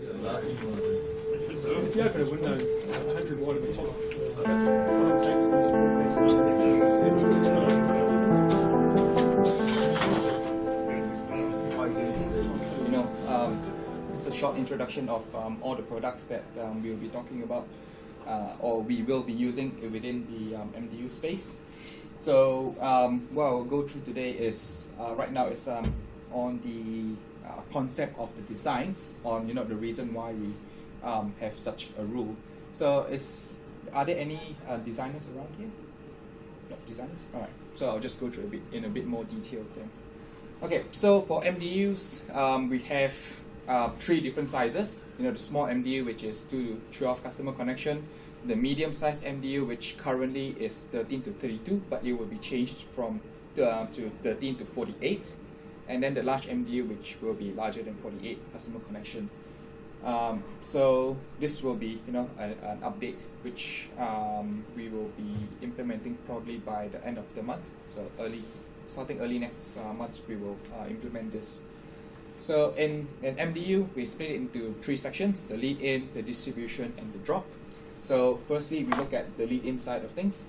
If you open a window, 100 watt at the top. It's a short introduction of all the products that we'll be talking about or we will be using within the MDU space. So what I'll go through today is right now it's on the concept of the designs, on the reason why we have such a rule. So are there any designers around here? No designers? Alright, so I'll just go through in a bit more detail then. Okay, so for MDUs, we have 3 different sizes. The small MDU, which is 2 to 12 customer connection, the medium-sized MDU, which currently is 13 to 32, but it will be changed from to 13 to 48, and then the large MDU, which will be larger than 48 customer connection. So this will be an update which we will be implementing probably by the end of the month. So starting early next month, we will implement this. So in an MDU, we split it into 3 sections: the lead-in, the distribution, and the drop. So firstly, we look at the lead-in side of things.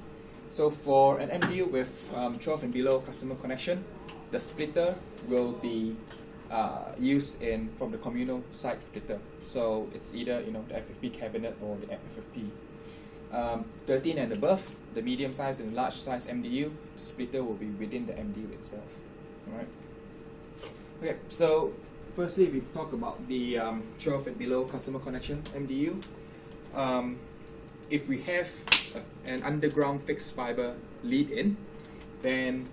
So for an MDU with 12 and below customer connection, the splitter will be used from the communal side splitter. So it's either the FFP cabinet or the FFP. 13 and above, the medium size and large size MDU, the splitter will be within the MDU itself. All right. Okay, so firstly we talk about the 12 and below customer connection MDU. If we have an underground fixed fiber lead-in, then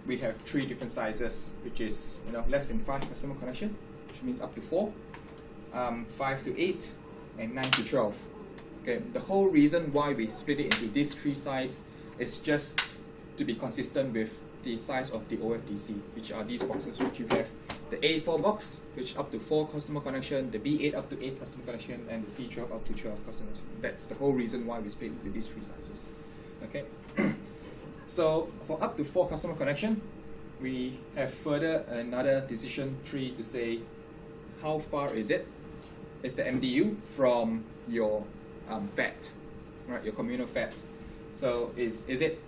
we have 3 different sizes, which is less than 5 customer connection, which means up to 4, 5 to 8, and 9 to 12. Okay, the whole reason why we split it into these 3 sizes is just to be consistent with the size of the OFDC, which are these boxes, which you have the A4 box, which up to 4 customer connection, the B8 up to 8 customer connection, and the C12 up to 12 customers. That's the whole reason why we split into these 3 sizes. Okay. So for up to 4 customer connection, we have further another decision tree to say how far is the MDU from your FAT, right? Your communal FAT. So is it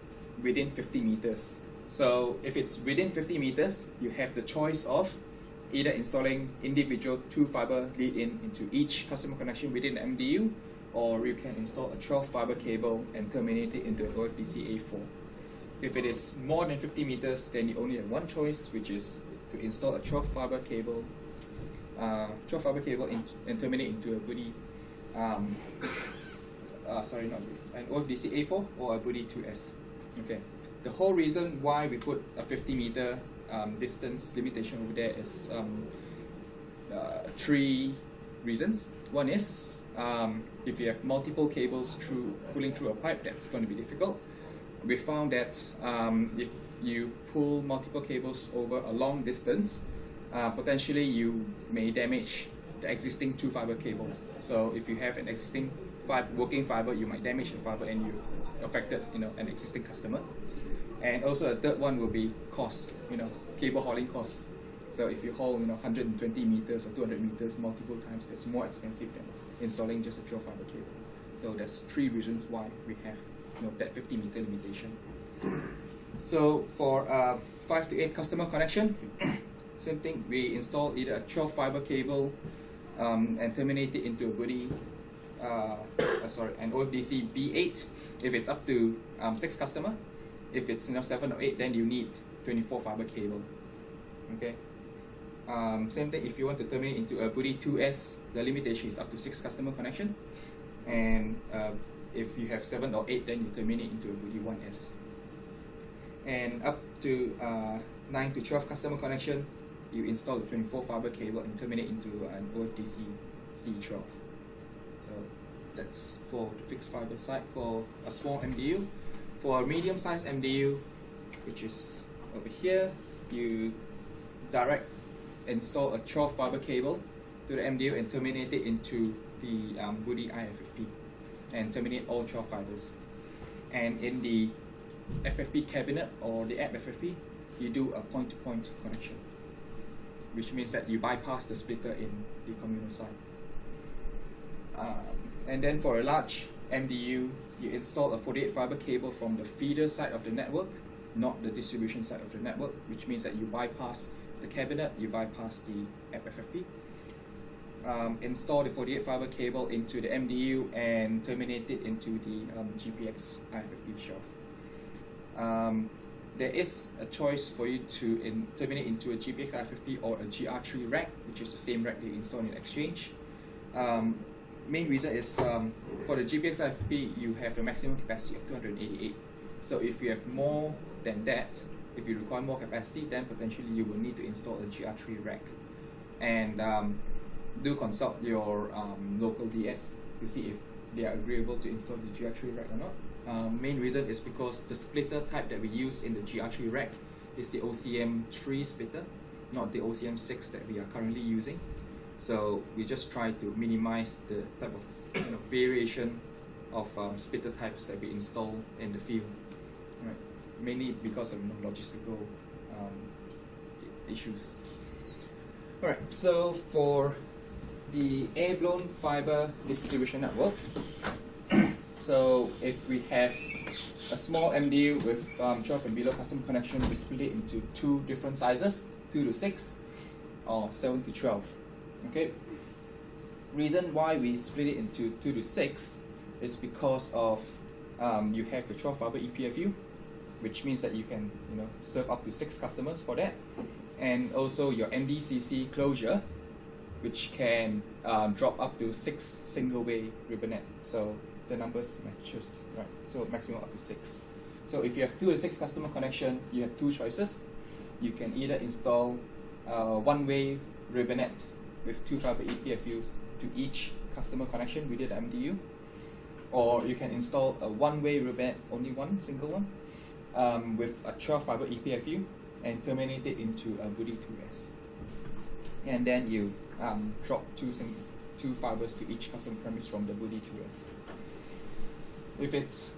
within 50 meters? So if it's within 50 meters, you have the choice of either installing individual 2 fiber lead-in into each customer connection within the MDU, or you can install a 12 fiber cable and terminate it into an OFDC A4. If it is more than 50 meters, then you only have one choice, which is to install a 12 fiber cable and terminate into a Buddy, an OFDC A4 or a Buddy 2S. Okay. The whole reason why we put a 50 meter distance limitation over there is 3 reasons. One is if you have multiple cables pulling through a pipe, that's going to be difficult. We found that if you pull multiple cables over a long distance, potentially you may damage the existing 2 fiber cables. So if you have an existing working fiber, you might damage the fiber and you affected an existing customer. And also the third one will be cost, cable hauling costs. So if you haul 120 meters or 200 meters multiple times, that's more expensive than installing just a 12 fiber cable. So there's 3 reasons why we have that 50 meter limitation. So for 5 to 8 customer connection, same thing, we install either a 12 fiber cable and terminate it into a Buddy, an OFDC B8 if it's up to 6 customer. If it's 7 or 8, then you need 24 fiber cable. Okay. Same thing, if you want to terminate into a Buddy 2S, the limitation is up to 6 customer connection. And if you have 7 or 8, then you terminate into a Buddy 1S. And up to 9 to 12 customer connection, you install the 24 fiber cable and terminate into an OFDC C12. So that's for the fixed fiber side for a small MDU. For a medium-sized MDU, which is over here, you direct install a 12 fiber cable to the MDU and terminate it into the Buddy IFFP and terminate all 12 fibers. And in the FFP cabinet or the app FFP, you do a point-to-point connection, which means that you bypass the splitter in the communal side. And then for a large MDU, you install a 48 fiber cable from the feeder side of the network, not the distribution side of the network, which means that you bypass the cabinet, you bypass the FFP. Install the 48 fiber cable into the MDU and terminate it into the GPX IFFP shelf. There is a choice for you to terminate into a GPX IFFP or a GR3 rack, which is the same rack that you install in Exchange. Main reason is for the GPX IFFP, you have a maximum capacity of 288. So if you have more than that, if you require more capacity, then potentially you will need to install a GR3 rack. And do consult your local DS to see if they are agreeable to install the GR3 rack or not. Main reason is because the splitter type that we use in the GR3 rack is the OCM3 splitter, not the OCM6 that we are currently using. So we just try to minimize the type of variation of splitter types that we install in the field, right? Mainly because of logistical issues. Alright, so for the air-blown fiber distribution network, so if we have a small MDU with 12 and below custom connection, we split it into two different sizes, 2 to 6 or 7 to 12. Okay. Reason why we split it into 2 to 6 is because of you have the 12 fiber EPFU, which means that you can serve up to 6 customers for that, and also your NDCC closure, which can drop up to 6 single-way ribbonette. So the numbers matches, right? So maximum up to 6. So if you have 2 to 6 customer connection, you have 2 choices. You can either install one-way ribbonette with 2 fiber EPFU to each customer connection within the MDU, or you can install a one-way ribbonette, only one single one, with a 12 fiber EPFU and terminate it into a Booty 2S. And then you drop two fibers to each customer premise from the Booty 2S. If it's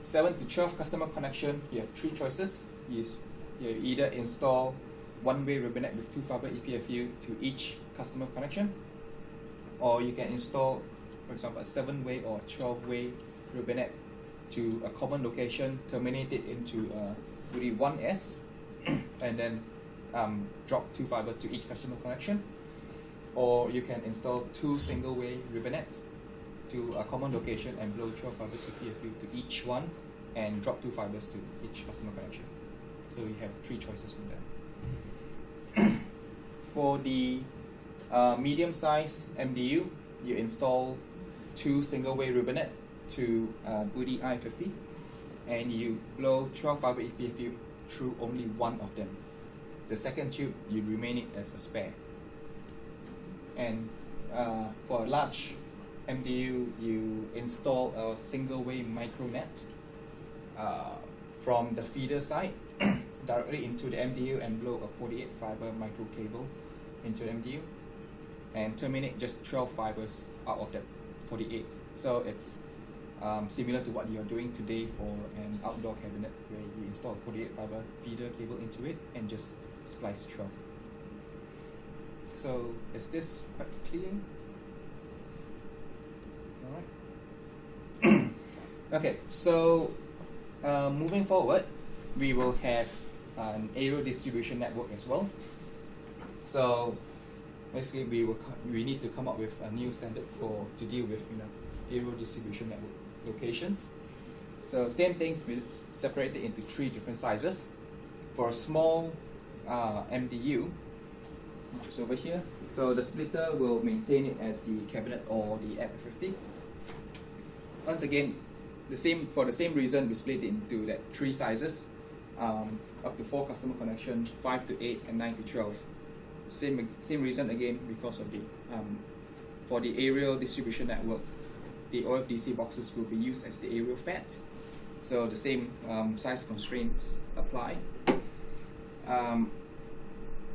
7 to 12 customer connection, you have 3 choices. You either install one-way ribbonette with 2 fiber EPFU to each customer connection, or you can install, for example, a 7-way or 12-way ribbonette to a common location, terminate it into a Booty 1S, and then drop 2 fiber to each customer connection. Or you can install 2 single-way ribbonettes to a common location and blow 12 fibers EPFU to each one and drop 2 fibers to each customer connection. So you have 3 choices from there. For the medium-size MDU, you install 2 single-way ribbonette to Booty I50, and you blow 12 fiber EPFU through only one of them. The second tube, you remain it as a spare. And for a large MDU, you install a single-way micronet from the feeder side directly into the MDU and blow a 48 fiber micro cable into the MDU and terminate just 12 fibers out of that 48. So it's similar to what you're doing today for an outdoor cabinet, where you install a 48 fiber feeder cable into it and just splice 12. So is this quite clear? Alright. Okay, so moving forward, we will have an aerial distribution network as well. So basically we need to come up with a new standard to deal with aerial distribution network locations. So same thing, we separate it into 3 different sizes. For a small MDU, which is over here, so the splitter will maintain it at the cabinet or the FFP. Once again, for the same reason, we split it into that 3 sizes, up to 4 customer connection, 5 to 8, and 9 to 12. Same reason again, because of the for the aerial distribution network, the OFDC boxes will be used as the aerial FAT. So the same size constraints apply.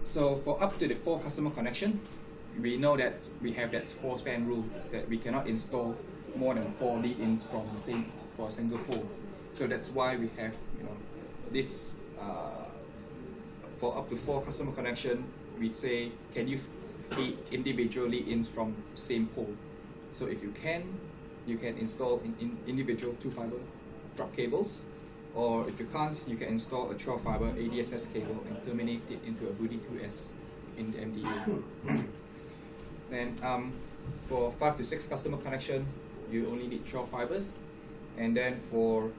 So for up to the 4 customer connection, we know that we have that 4-span rule that we cannot install more than 4 lead-ins for a single pole. So that's why we have this for up to 4 customer connection. We say, can you feed individual lead-ins from same pole? So if you can install in individual 2-fiber drop cables, or if you can't, you can install a 12-fiber ADSS cable and terminate it into a Booty 2S in the MDU. Then for 5 to 6 customer connection, you only need 12 fibers, and then for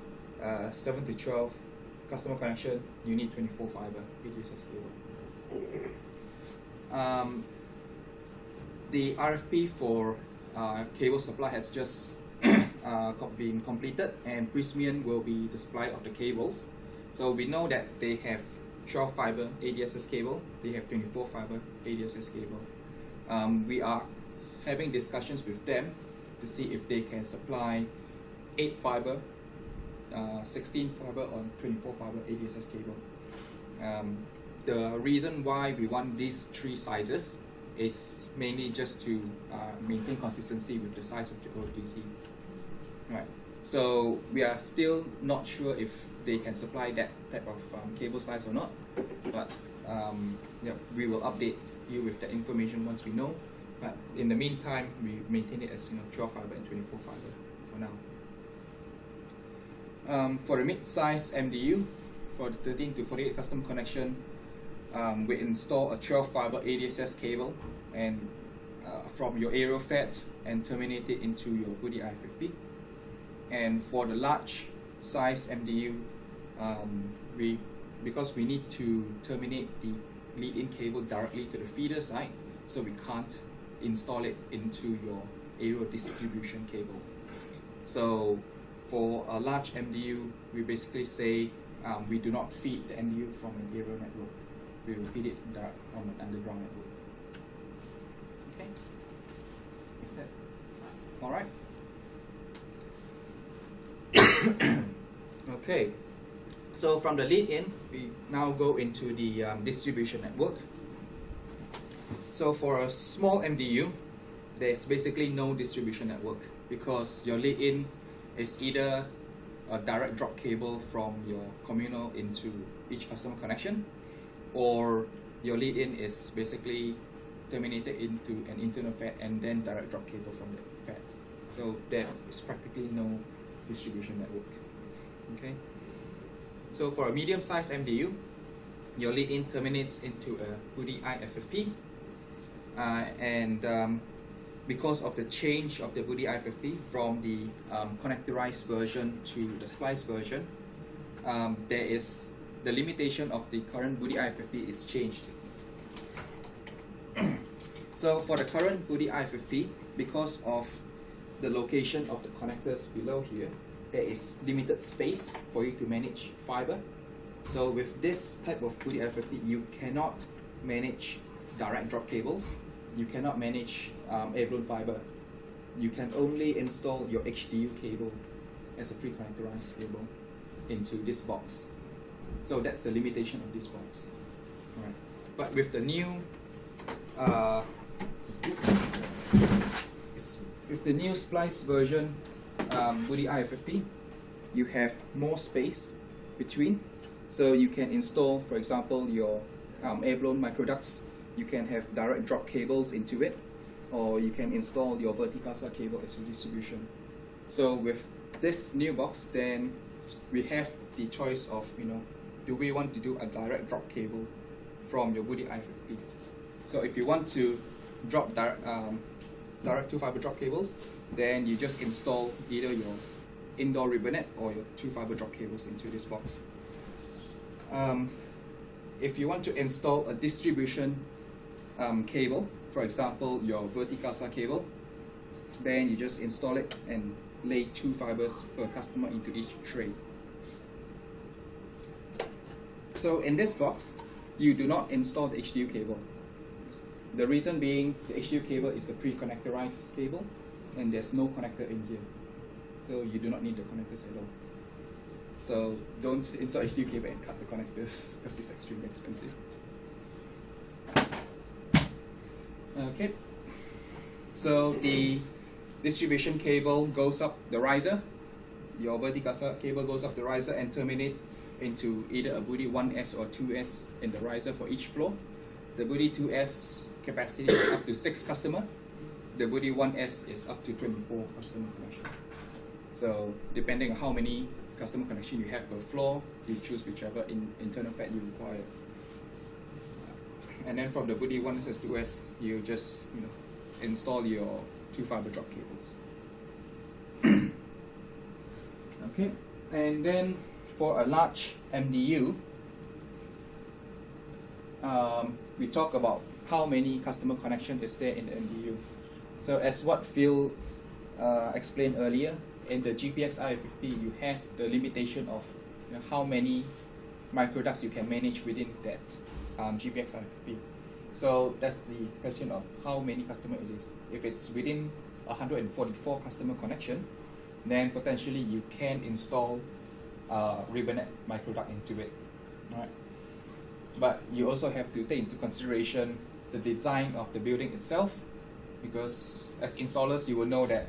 7 to 12 customer connection, you need 24-fiber ADSS cable. The RFP for cable supply has just been completed, and Prysmian will be the supplier of the cables. So we know that they have 12-fiber ADSS cable, they have 24-fiber ADSS cable. We are having discussions with them to see if they can supply 8-fiber, 16-fiber or 24-fiber ADSS cable. The reason why we want these 3 sizes is mainly just to maintain consistency with the size of the OFDC. Right. So we are still not sure if they can supply that type of cable size or not, but we will update you with that information once we know. But in the meantime, we maintain it as 12-fiber and 24-fiber for now. For the mid-size MDU, for the 13 to 48 custom connection, we install a 12-fiber ADSS cable and from your aerial FET and terminate it into your Booty IFFP. And for the large size MDU, because we need to terminate the lead-in cable directly to the feeder side, so we can't install it into your aerial distribution cable. So for a large MDU, we basically say we do not feed the MDU from an aerial network. We will feed it direct from an underground network. Okay, is that all right? Okay, so from the lead-in, we now go into the distribution network. So for a small MDU, there's basically no distribution network because your lead-in is either a direct drop cable from your communal into each customer connection, or your lead-in is basically terminated into an internal FET and then direct drop cable from the FET. So there is practically no distribution network. Okay. So for a medium-sized MDU, your lead-in terminates into a Booty IFFP, and because of the change of the Booty IFFP from the connectorized version to the spliced version, there is the limitation of the current Booty IFFP is changed. So for the current Booty IFFP, because of the location of the connectors below here, there is limited space for you to manage fiber. So with this type of Booty IFFP, you cannot manage direct drop cables, you cannot manage air-blown fiber. You can only install your HDU cable as a pre-connectorized cable into this box. So that's the limitation of this box. Alright. But with the new spliced version Booty IFFP, you have more space between, so you can install, for example, your air-blown microducts. You can have direct drop cables into it, or you can install your verticasa cable as a distribution. So with this new box, then we have the choice of, do we want to do a direct drop cable from your Booty IFFP? So if you want to drop direct 2-fiber drop cables, then you just install either your indoor ribbonet or your 2-fiber drop cables into this box. If you want to install a distribution cable, for example your verticasa cable, then you just install it and lay 2 fibers per customer into each tray. So in this box, you do not install the HDU cable. The reason being, the HDU cable is a pre-connectorized cable and there's no connector in here. So you do not need the connectors at all. So don't install HDU cable and cut the connectors because it's extremely expensive. Okay. So the distribution cable goes up the riser. Your verticasa cable goes up the riser and terminate into either a Booty 1S or 2S in the riser for each floor. The Booty 2S capacity is up to 6 customer, the Woody 1S is up to 24 customer connections. So depending on how many customer connection you have per floor, you choose whichever internal FAT you require. And then from the Woody 1S to 2S, you just install your 2 fiber drop cables. Okay, and then for a large MDU, we talk about how many customer connection is there in the MDU. So as what Phil explained earlier, in the GPX IFFP, you have the limitation of how many microducts you can manage within that GPX IFFP. So that's the question of how many customer it is. If it's within 144 customer connection, then potentially you can install RibbonNet microduct into it. Right? But you also have to take into consideration the design of the building itself, because as installers you will know that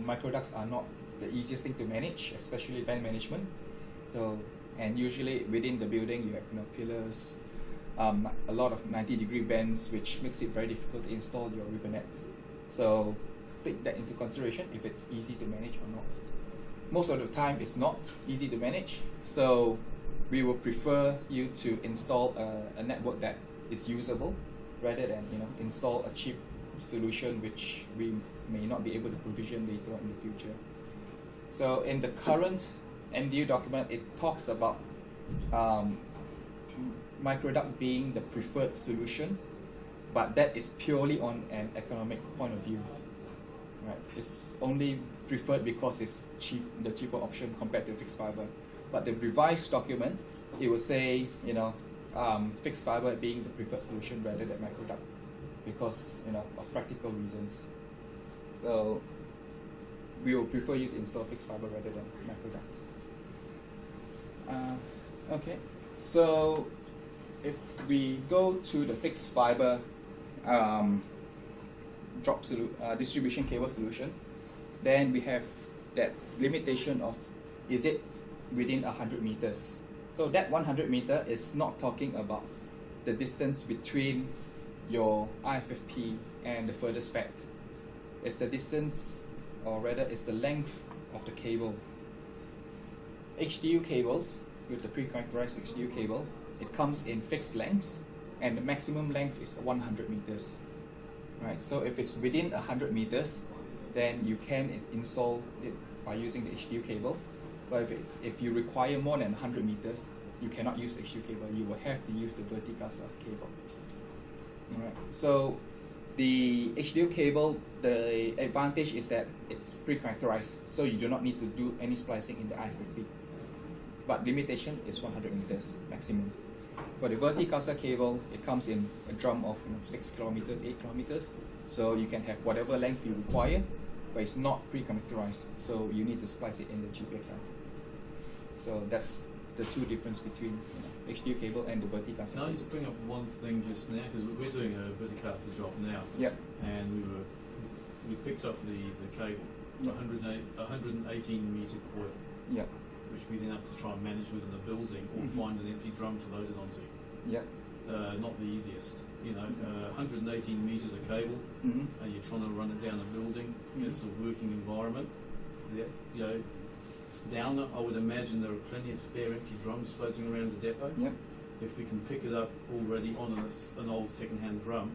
microducts are not the easiest thing to manage, especially band management. So, and usually within the building you have pillars, a lot of 90-degree bends, which makes it very difficult to install your RibbonNet. So take that into consideration if it's easy to manage or not. Most of the time it's not easy to manage, so we will prefer you to install a network that is usable rather than install a cheap solution which we may not be able to provision later on in the future. So in the current MDU document, it talks about microduct being the preferred solution, but that is purely on an economic point of view. Right? It's only preferred because it's the cheaper option compared to fixed fiber. But the revised document, it will say fixed fiber being the preferred solution rather than microduct, because of practical reasons. So we will prefer you to install fixed fiber rather than microduct. Okay, so if we go to the fixed fiber distribution cable solution, then we have that limitation of is it within 100 meters. So that 100 meter is not talking about the distance between your IFFP and the furthest FAT. It's the distance, or rather it's the length of the cable. HDU cables, with the pre-characterized HDU cable, it comes in fixed lengths, and the maximum length is 100 meters. Right? So if it's within 100 meters, then you can install it by using the HDU cable. But if you require more than 100 meters, you cannot use the HDU cable. You will have to use the verticasa cable. Alright. So the HDU cable, the advantage is that it's pre-characterized, so you do not need to do any splicing in the IFFP. But limitation is 100 meters maximum. For the verticasa cable, it comes in a drum of 6 kilometers, 8 kilometers, so you can have whatever length you require, but it's not pre-characterized, so you need to splice it in the GPXI. So that's the two difference between HDU cable and the verticasa. Can I just bring up one thing just now, because we're doing a verticasa job now. Yep. And we picked up the cable, 118 meter coil. Yep. Which we then have to try and manage within the building, or find an empty drum to load it onto. Yep. Not the easiest. 118 meters of cable, and you're trying to run it down a building. It's a working environment. Down there, I would imagine there are plenty of spare empty drums floating around the depot. Yep. If we can pick it up already on an old second-hand drum,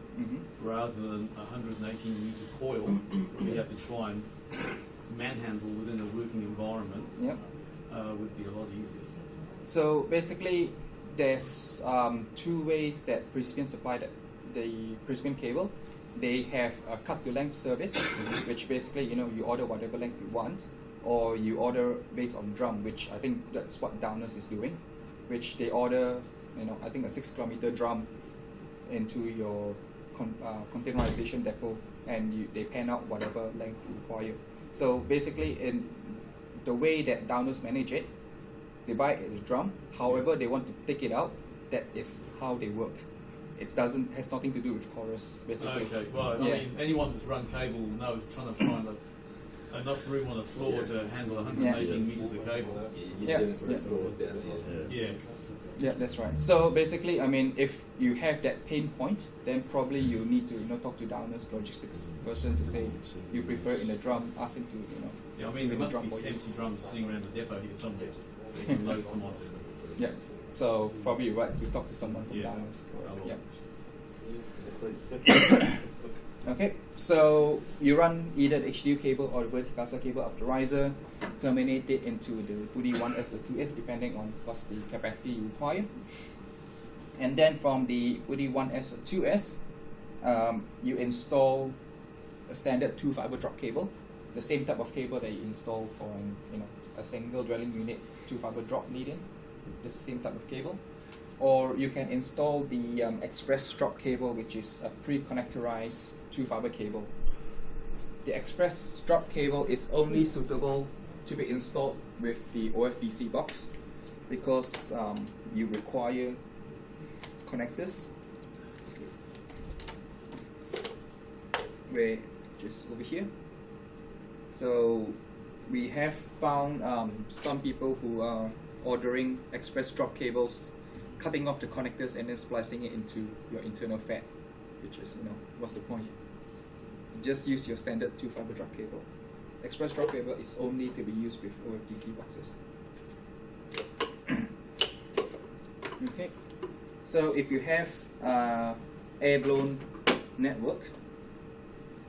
rather than a 118 meter coil, we have to try and manhandle within a working environment. Yep. Would be a lot easier. So basically, there's two ways that Precipian supply the Precipian cable. They have a cut-to-length service, which basically you order whatever length you want, or you order based on drum, which I think that's what Downers is doing, which they order I think a 6 kilometer drum into your containerization depot, and they pan out whatever length you require. So basically, in the way that Downers manage it, they buy a drum, however they want to take it out, that is how they work. It has nothing to do with chorus, basically. Okay, well, I mean, anyone that's run cable will know trying to find enough room on the floor to handle 118 meters of cable. Yeah. Yeah, that's right. So basically, I mean, if you have that pain point, then probably you need to talk to Downer's logistics person to say you prefer in a drum, ask him to Yeah, I mean, there in a must drum be for you. empty drums sitting around the depot here somewhere. They can load some onto. Yeah. So probably you're right to talk to someone from Yeah. Downer's. Yeah. Okay, so you run either the HDU cable or the vertical cable up the riser, terminate it into the Woody 1S or 2S depending on what's the capacity you require. And then from the Woody 1S or 2S, you install a standard 2-fiber drop cable, the same type of cable that you install for a single dwelling unit 2-fiber drop lead-in, just the same type of cable. Or you can install the express drop cable, which is a pre-connectorized 2-fiber cable. The express drop cable is only suitable to be installed with the OFDC box because you require connectors where just over here. So we have found some people who are ordering express drop cables, cutting off the connectors and then splicing it into your internal FAT, which is, what's the point? Just use your standard 2-fiber drop cable. Express drop cable is only to be used with OFDC boxes. Okay, so if you have air-blown network,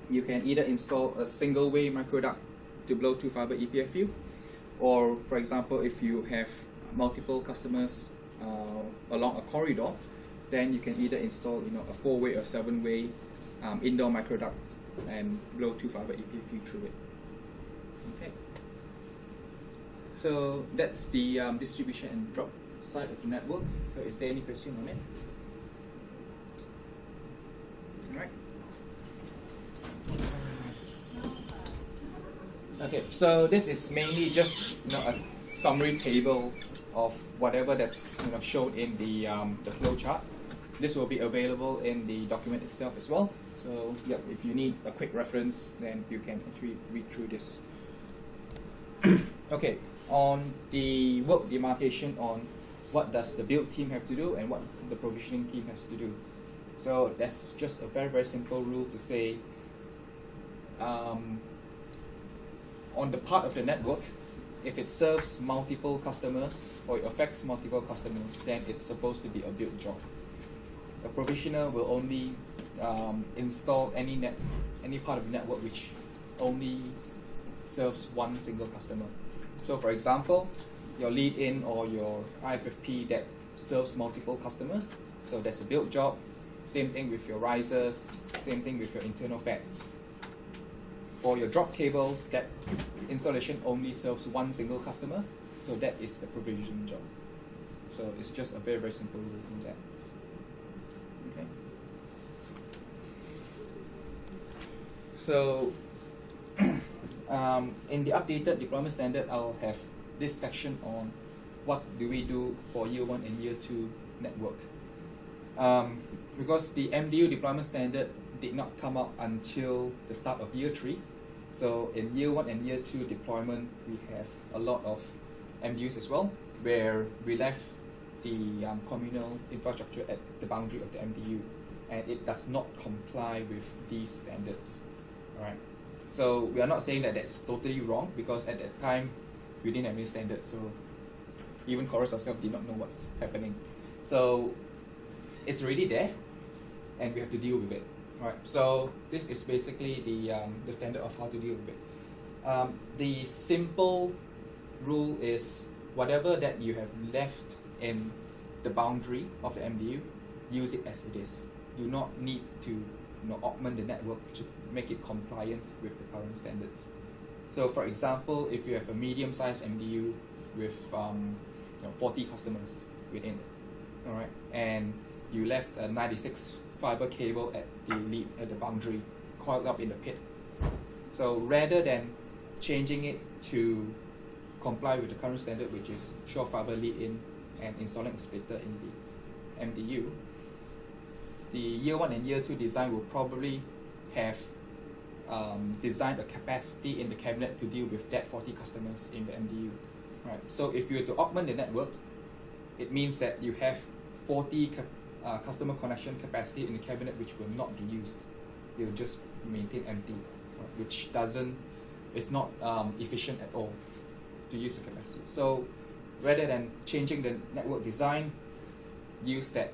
you can either install a single-way microduct to blow 2-fiber EPFU, or for example, if you have multiple customers along a corridor, then you can either install a 4-way or 7-way indoor microduct and blow 2-fiber EPFU through it. Okay. So that's the distribution and drop side of the network. So is there any question on it? All right. Okay, so this is mainly just a summary table of whatever that's shown in the flow chart. This will be available in the document itself as well. So yeah, if you need a quick reference, then you can actually read through this. Okay, on the work demarcation on what does the build team have to do and what the provisioning team has to do. So that's just a very, very simple rule to say on the part of the network, if it serves multiple customers or it affects multiple customers, then it's supposed to be a build job. A provisioner will only install any part of the network which only serves one single customer. So for example, your lead-in or your IFFP that serves multiple customers, so that's a build job. Same thing with your risers, same thing with your internal FATs. For your drop cables, that installation only serves one single customer, so that is the provision job. So it's just a very, very simple rule from that. Okay. So in the updated deployment standard, I'll have this section on what do we do for year 1 and year 2 network. Because the MDU deployment standard did not come out until the start of year 3. So in year 1 and year 2 deployment, we have a lot of MDUs as well, where we left the communal infrastructure at the boundary of the MDU, and it does not comply with these standards. All right. So we are not saying that that's totally wrong, because at that time we didn't have any standards, so even Chorus ourselves did not know what's happening. So it's already there, and we have to deal with it. Right, so this is basically the standard of how to deal with it. The simple rule is whatever that you have left in the boundary of the MDU, use it as it is. Do not need to augment the network to make it compliant with the current standards. So for example, if you have a medium-sized MDU with 40 customers within, all right, and you left a 96 fiber cable at the boundary, coiled up in the pit. So rather than changing it to comply with the current standard, which is short fiber lead-in and installing a splitter in the MDU, the year 1 and year 2 design will probably have designed a capacity in the cabinet to deal with that 40 customers in the MDU. Right. So if you were to augment the network, it means that you have 40 customer connection capacity in the cabinet which will not be used. They will just maintain empty, right, which is not efficient at all to use the capacity. So rather than changing the network design, use the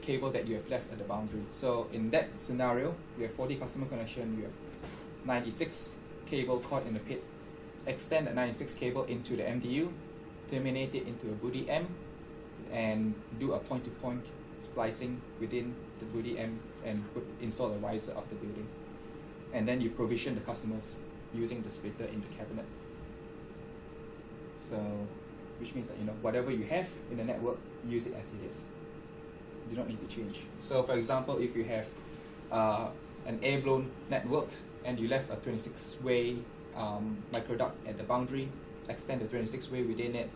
cable that you have left at the boundary. So in that scenario, you have 40 customer connection, you have 96 cable caught in the pit. Extend that 96 cable into the MDU, terminate it into a Booty M, and do a point-to-point splicing within the Booty M and install a riser of the building. And then you provision the customers using the splitter in the cabinet. So, which means that whatever you have in the network, use it as it is. You don't need to change. So, for example, if you have an air-blown network and you left a 26-way microduct at the boundary, extend the 26-way within it,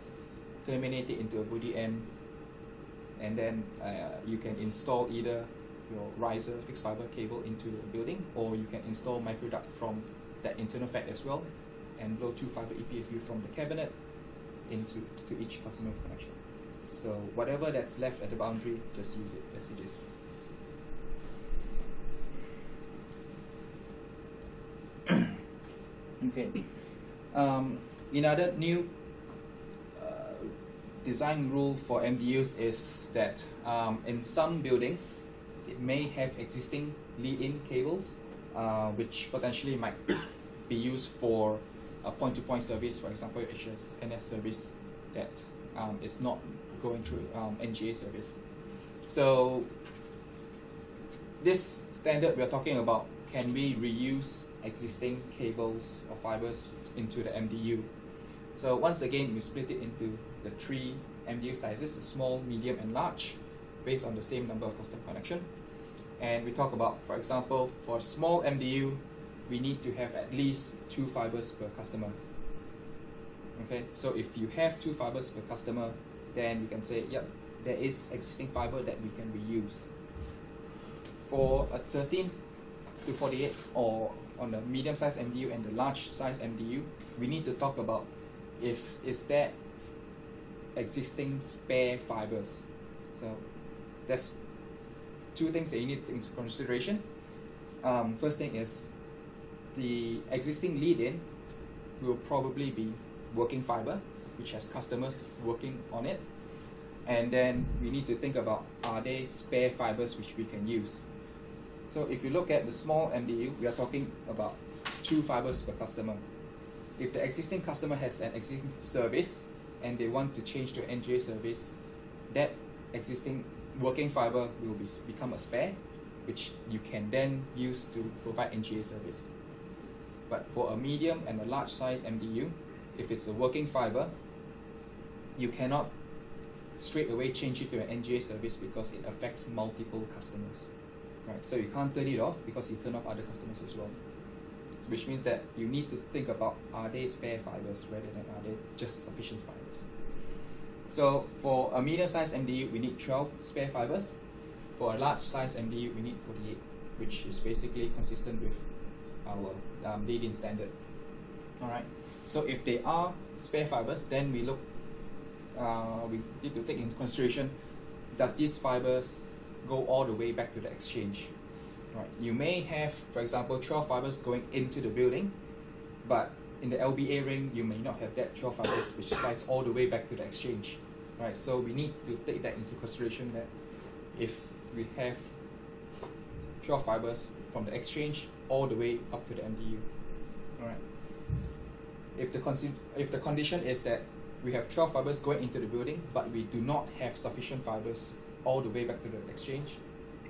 terminate it into a Booty M, and then you can install either your riser fixed fiber cable into the building, or you can install microduct from that internal FAC as well, and blow 2 fiber EPFU from the cabinet into each customer connection. So whatever that's left at the boundary, just use it as it is. Okay. Another new design rule for MDUs is that in some buildings, it may have existing lead-in cables, which potentially might be used for a point-to-point service, for example, HNS service that is not going through NGA service. So this standard we're talking about, can we reuse existing cables or fibers into the MDU? So once again, we split it into the 3 MDU sizes, small, medium, and large, based on the same number of custom connection. And we talk about, for example, for small MDU, we need to have at least 2 fibers per customer. Okay, so if you have 2 fibers per customer, then you can say, yep, there is existing fiber that we can reuse. For a 13 to 48, or on the medium size MDU and the large size MDU, we need to talk about is there existing spare fibers. So there's 2 things that you need into consideration. First thing is the existing lead-in will probably be working fiber, which has customers working on it. And then we need to think about, are there spare fibers which we can use? So if you look at the small MDU, we are talking about 2 fibers per customer. If the existing customer has an existing service and they want to change to NGA service, that existing working fiber will become a spare, which you can then use to provide NGA service. But for a medium and a large size MDU, if it's a working fiber, you cannot straight away change it to an NGA service because it affects multiple customers. Right? So you can't turn it off because you turn off other customers as well. Which means that you need to think about, are they spare fibers rather than are they just sufficient fibers. So for a medium size MDU, we need 12 spare fibers. For a large size MDU, we need 48, which is basically consistent with our lead-in standard. Alright, so if they are spare fibers, then we need to take into consideration, does these fibers go all the way back to the exchange? Right. You may have, for example, 12 fibers going into the building, but in the LBA ring, you may not have that 12 fibers which slice all the way back to the exchange. Right. So we need to take that into consideration, that if we have 12 fibers from the exchange all the way up to the MDU. Alright. If the condition is that we have 12 fibers going into the building, but we do not have sufficient fibers all the way back to the exchange,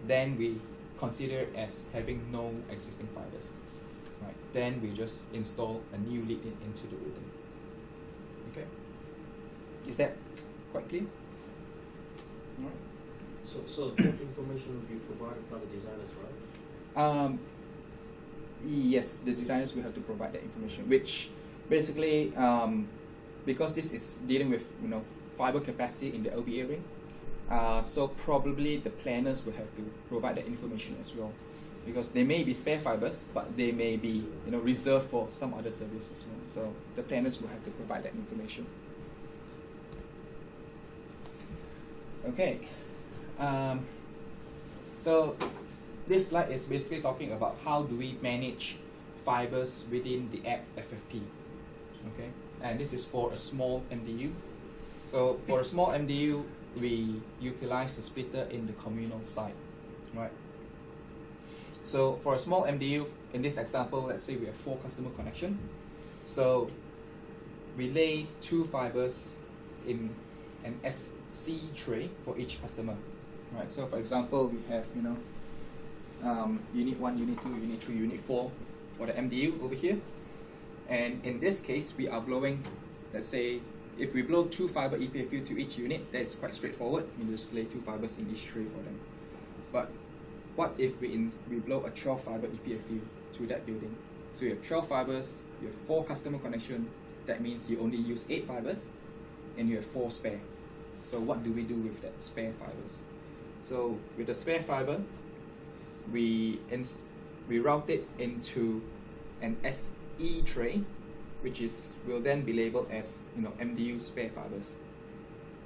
then we consider it as having no existing fibers. Right. Then we just install a new lead-in into the building. Okay. Is that quite clear? All right. So that information will be provided by the designers, right? Yes, the designers will have to provide that information, which basically, because this is dealing with fiber capacity in the LBA ring, so probably the planners will have to provide that information as well, because they may be spare fibers, but they may be reserved for some other service as well. So the planners will have to provide that information. Okay, so this slide is basically talking about how do we manage fibers within the app FFP. Okay, and this is for a small MDU. So for a small MDU, we utilize the splitter in the communal side, right? So for a small MDU, in this example, let's say we have 4 customer connection. So we lay 2 fibers in an SC tray for each customer, right? So for example, we have unit 1, unit 2, unit 3, unit 4 for the MDU over here. And in this case, we are blowing, let's say, if we blow 2 fiber EPFU to each unit, that's quite straightforward. We just lay 2 fibers in each tray for them. But what if we blow a 12 fiber EPFU to that building? So you have 12 fibers, you have 4 customer connection. That means you only use 8 fibers, and you have 4 spare. So what do we do with that spare fibers? So with the spare fiber, we route it into an SE tray, which will then be labeled as MDU spare fibers.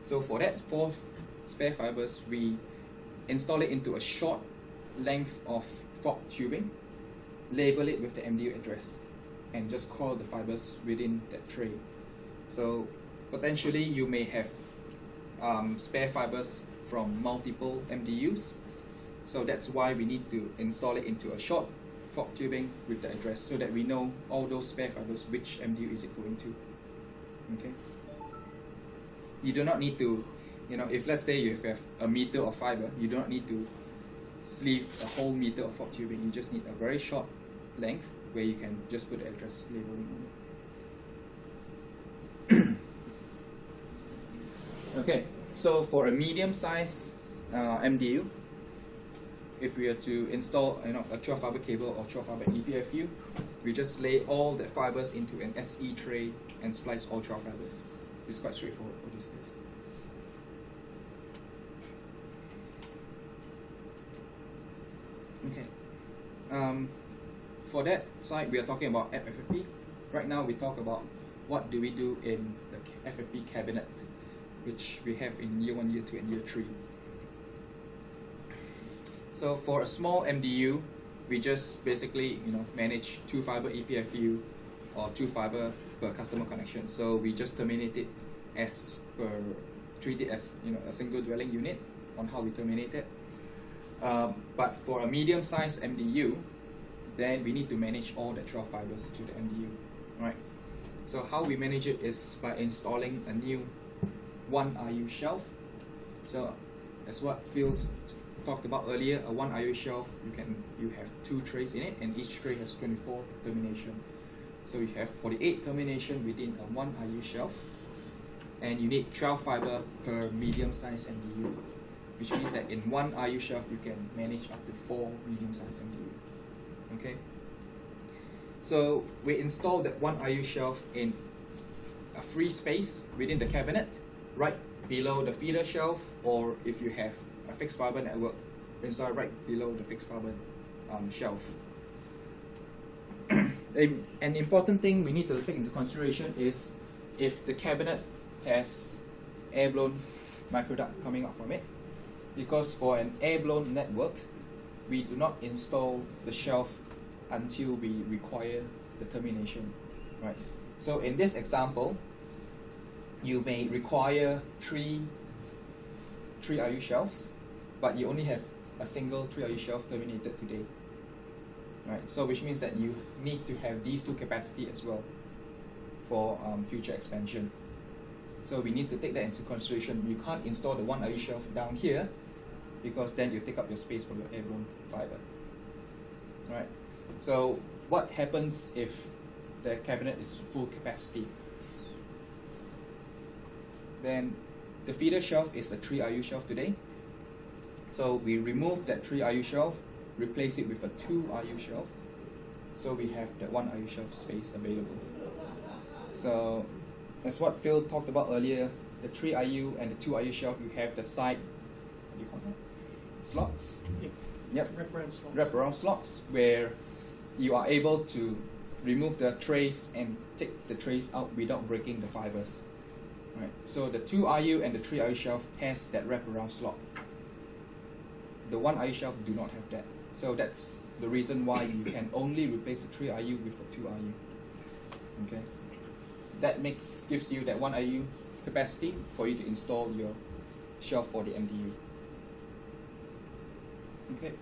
So for that 4 spare fibers, we install it into a short length of fork tubing, label it with the MDU address, and just coil the fibers within that tray. So potentially you may have spare fibers from multiple MDUs. So that's why we need to install it into a short fork tubing with the address, so that we know all those spare fibers, which MDU is it going to. Okay. You do not need to, if let's say you have a meter of fiber, you do not need to sleeve a whole meter of fork tubing. You just need a very short length where you can just put the address labeling on it. Okay, so for a medium size MDU, if we are to install a 12 fiber cable or 12 fiber EPFU, we just lay all the fibers into an SE tray and splice all 12 fibers. It's quite straightforward for this case. Okay. For that side, we are talking about app FFP. Right now, we talk about what do we do in the FFP cabinet, which we have in year 1, year 2, and year 3. So for a small MDU, we just basically manage 2 fiber EPFU or 2 fiber per customer connection. So we just terminate it treat it as a single dwelling unit on how we terminate it. But for a medium-sized MDU, then we need to manage all the 12 fibers to the MDU, right? So how we manage it is by installing a new 1 IU shelf. So as what Phil talked about earlier, a 1 IU shelf, you have 2 trays in it, and each tray has 24 termination. So you have 48 termination within a 1 IU shelf, and you need 12 fiber per medium-sized MDU, which means that in 1 IU shelf you can manage up to 4 medium-sized MDU. Okay. So we install that 1 IU shelf in a free space within the cabinet, right below the feeder shelf, or if you have a fixed fiber network, install right below the fixed fiber shelf. An important thing we need to take into consideration is if the cabinet has air-blown microduct coming out from it, because for an air-blown network, we do not install the shelf until we require the termination, right? So in this example, you may require 3 IU shelves, but you only have a single 3 IU shelf terminated today, right? So which means that you need to have these 2 capacity as well for future expansion. So we need to take that into consideration. You can't install the 1 IU shelf down here, because then you take up your space for your air-blown fiber, right? So what happens if the cabinet is full capacity? Then the feeder shelf is a 3 IU shelf today. So we remove that 3 IU shelf, replace it with a 2 IU shelf. So we have that 1 IU shelf space available. So as what Phil talked about earlier, the 3 IU and the 2 IU shelf, you have the side, what do you call that? Slots? Yep. Wraparound slots, where you are able to remove the trays and take the trays out without breaking the fibers. Right. So the 2 RU and the 3 RU shelf has that wraparound slot. The 1 RU shelf do not have that. So that's the reason why you can only replace the 3 RU with a 2 RU. Okay. That gives you that 1 RU capacity for you to install your shelf for the MDU. Okay.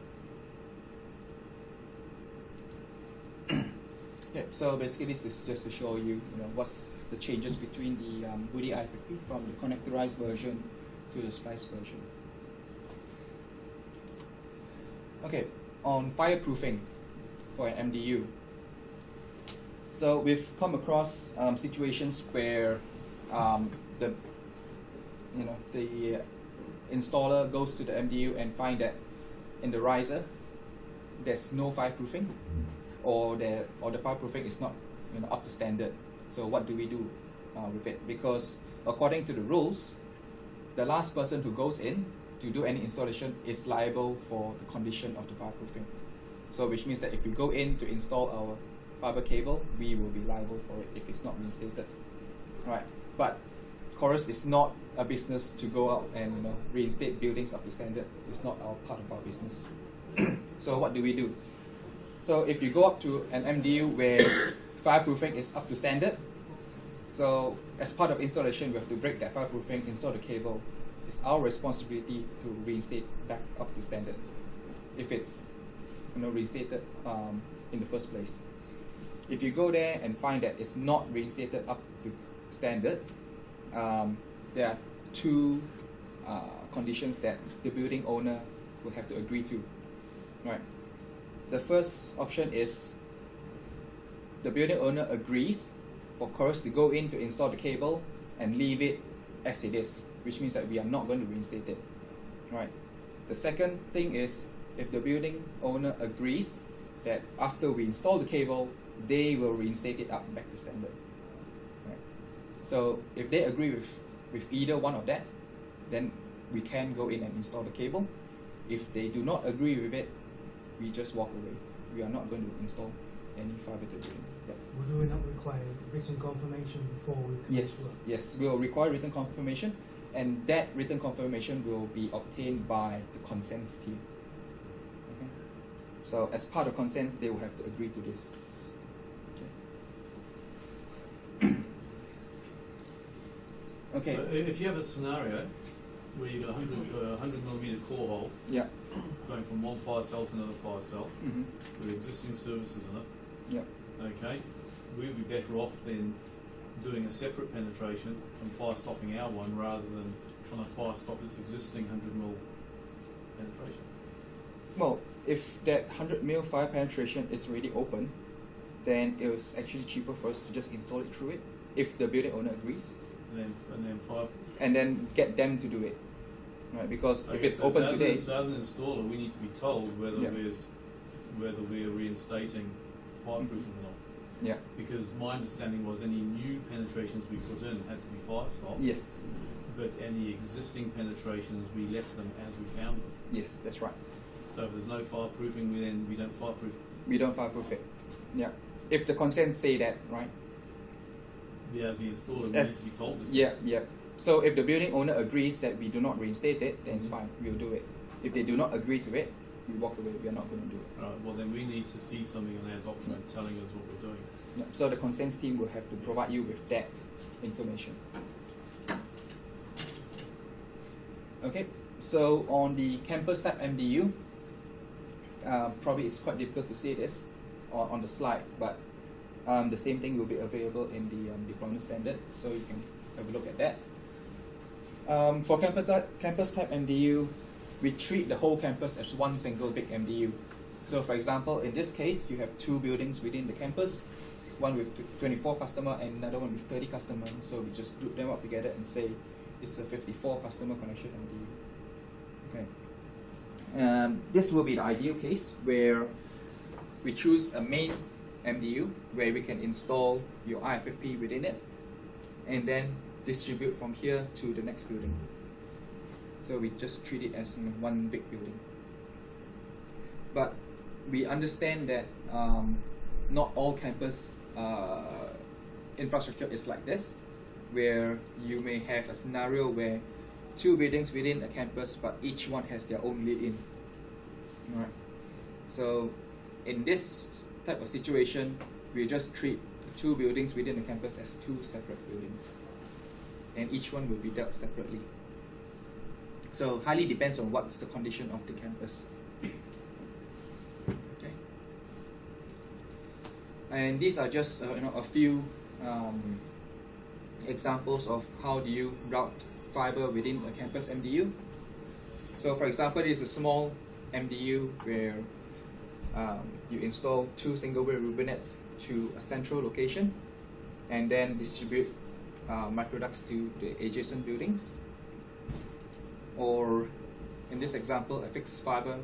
Yeah, so basically this is just to show you, what's the changes between the Woody i50 from the connectorized version to the splice version. Okay, on fireproofing for an MDU. So we've come across situations where the installer goes to the MDU and find that in the riser there's no fireproofing, or the fireproofing is not up to standard. So what do we do with it? Because according to the rules, the last person who goes in to do any installation is liable for the condition of the fireproofing. So which means that if you go in to install our fiber cable, we will be liable for it if it's not reinstated. Right. But Chorus is not a business to go out and reinstate buildings up to standard. It's not our part of our business. So what do we do? So if you go up to an MDU where fireproofing is up to standard, so as part of installation, we have to break that fireproofing, install the cable. It's our responsibility to reinstate back up to standard if it's reinstated in the first place. If you go there and find that it's not reinstated up to standard, there are two conditions that the building owner will have to agree to. Right. The first option is the building owner agrees for Chorus to go in to install the cable and leave it as it is, which means that we are not going to reinstate it. Right. The second thing is if the building owner agrees that after we install the cable, they will reinstate it up back to standard. Right. So if they agree with either one of that, then we can go in and install the cable. If they do not agree with it, we just walk away. We are not going to install any fiber to the building. Yep. Would we not require written confirmation before we commence work? Yes, we will require written confirmation, and that written confirmation will be obtained by the consents team. Okay? So as part of consents, they will have to agree to this. Okay. So if you have a scenario where you've got a 100 millimeter core hole, Yeah. going from one fire cell to another fire cell, Mm-hmm. with existing services in it, Yeah. okay, we'd be better off than doing a separate penetration and fire stopping our one rather than trying to fire stop this existing 100 mil penetration. Well, if that 100 mil fire penetration is already open, then it was actually cheaper for us to just install it through it, if the building owner agrees, And then fire. and then get them to do it. Right, because if Okay, it's so open as today, so as an installer, we need to be told whether Yeah. we're reinstating fireproofing or not. yeah, Because my understanding was any new penetrations we put in had to be fire stopped. yes, But any existing penetrations, we left them as we found them. yes, that's right. So if there's no fireproofing, we don't fireproof. We don't fireproof it. Yeah, if the consents say that, right? Yeah, as the installer, we need to be As told this. yeah. So if the building owner agrees that we do not reinstate it, then it's fine. We'll do it. If they do not agree to it, we walk away. We are not going to do it. Right, well then we need to see something on our document telling us what we're doing. Yeah. So the consents team will have to provide you with that information. Okay. So on the campus type MDU, probably it's quite difficult to see this on the slide, but the same thing will be available in the deployment standard, so you can have a look at that. For campus type MDU, we treat the whole campus as one single big MDU. So for example, in this case, you have two buildings within the campus, one with 24 customers and another one with 30 customers. So we just group them up together and say it's a 54 customer connection MDU. Okay. This will be the ideal case where we choose a main MDU where we can install your IFFP within it and then distribute from here to the next building. So we just treat it as one big building. But we understand that not all campus infrastructure is like this. where you may have a scenario where two buildings within a campus, but each one has their own lead-in. Alright. So in this type of situation, we just treat the two buildings within the campus as two separate buildings, and each one will be dealt separately. So highly depends on what's the condition of the campus. Okay. And these are just a few examples of how do you route fiber within a campus MDU. So for example, this is a small MDU where you install two single-way Rubinets to a central location and then distribute microducts to the adjacent buildings. Or in this example, a fixed fiber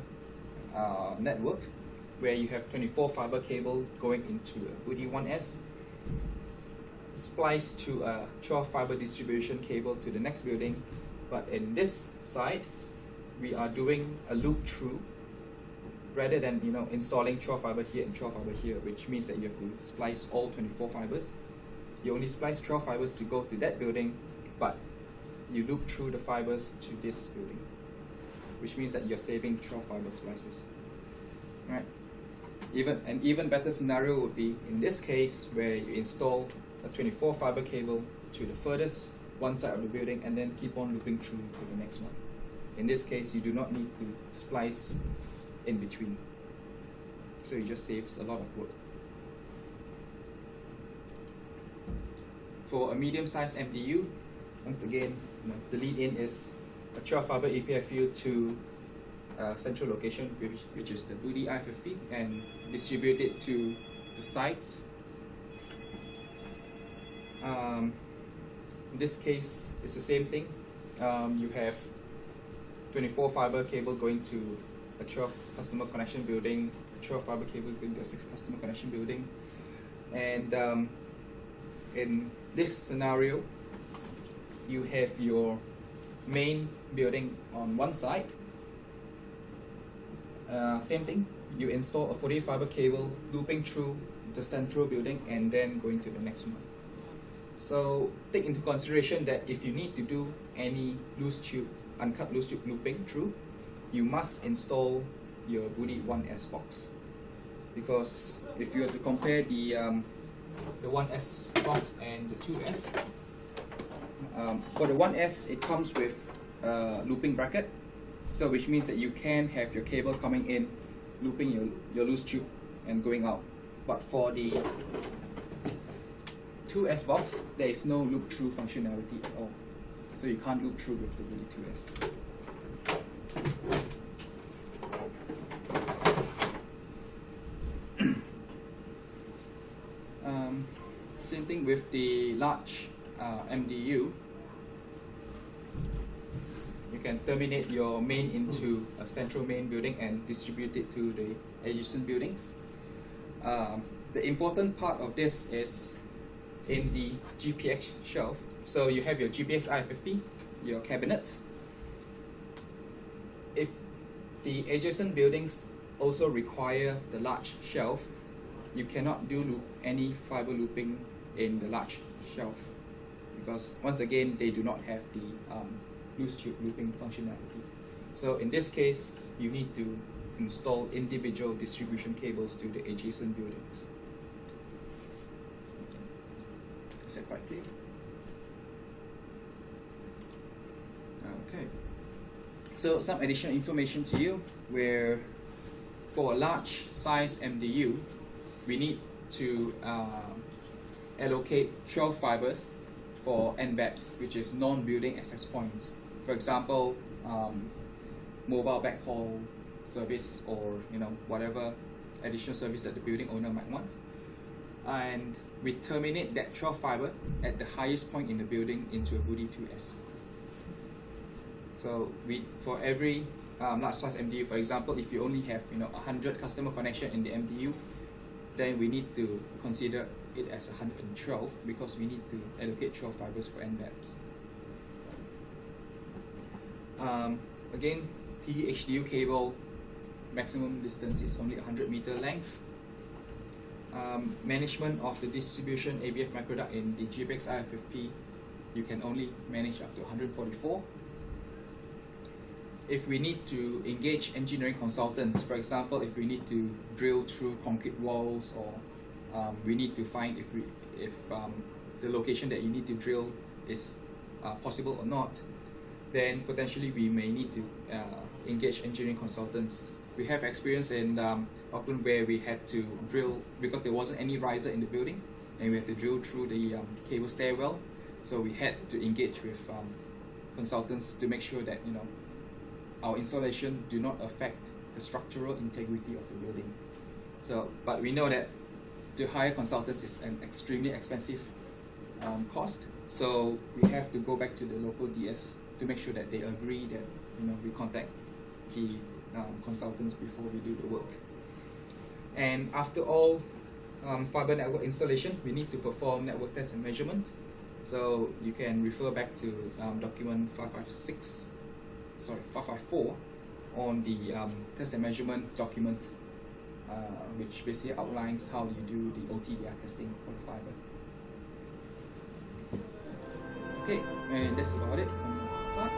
network where you have 24 fiber cable going into a UD 1S, spliced to a 12 fiber distribution cable to the next building. But in this side, we are doing a loop through rather than installing 12 fiber here and 12 fiber here, which means that you have to splice all 24 fibers. You only splice 12 fibers to go to that building, but you loop through the fibers to this building, which means that you're saving 12 fiber splices. Right? An even better scenario would be in this case where you install a 24 fiber cable to the furthest one side of the building and then keep on looping through to the next one. In this case, you do not need to splice in between, so it just saves a lot of work. For a medium-sized MDU, once again, the lead-in is a 12 fiber EPFU to a central location, which is the UD IFFP, and distribute it to the sites. In this case, it's the same thing. You have 24 fiber cable going to a 12 customer connection building, 12 fiber cable going to a 6 customer connection building, and in this scenario, you have your main building on one side. Same thing, you install a 48 fiber cable looping through the central building and then going to the next one. So take into consideration that if you need to do any loose tube, uncut loose tube looping through, you must install your UD 1S box, because if you were to compare the 1S box and the 2S, for the 1S it comes with a looping bracket, so which means that you can have your cable coming in, looping your loose tube and going out. But for the 2S box, there is no loop through functionality at all, so you can't loop through with the UD 2S. Same thing with the large MDU. You can terminate your main into a central main building and distribute it to the adjacent buildings. The important part of this is in the GPX shelf. So you have your GPX IFFP, your cabinet. If the adjacent buildings also require the large shelf, you cannot do any fiber looping in the large shelf, because once again they do not have the loose tube looping functionality. So in this case, you need to install individual distribution cables to the adjacent buildings. Is that quite clear? Okay. So some additional information to you, where for a large size MDU, we need to allocate 12 fibers for NBAPs, which is non-building access points. For example, mobile backhaul service, or whatever additional service that the building owner might want. And we terminate that 12 fiber at the highest point in the building into a UD 2S. So for every large size MDU, for example, if you only have 100 customer connection in the MDU, then we need to consider it as 112, because we need to allocate 12 fibers for NBAPs. Again, THDU cable maximum distance is only 100 meter length. Management of the distribution ABF microduct in the GPX IFFP you can only manage up to 144. If we need to engage engineering consultants, for example, if we need to drill through concrete walls, or we need to find if the location that you need to drill is possible or not, then potentially we may need to engage engineering consultants. We have experience in Auckland where we had to drill because there wasn't any riser in the building, and we had to drill through the cable stairwell. So we had to engage with consultants to make sure that our installation do not affect the structural integrity of the building. So, but we know that to hire consultants is an extremely expensive cost. So we have to go back to the local DS to make sure that they agree that we contact the consultants before we do the work. And after all fiber network installation, we need to perform network test and measurement. So you can refer back to document 554 on the test and measurement document, which basically outlines how you do the OTDR testing for the fiber. Okay, and that's about it on my part.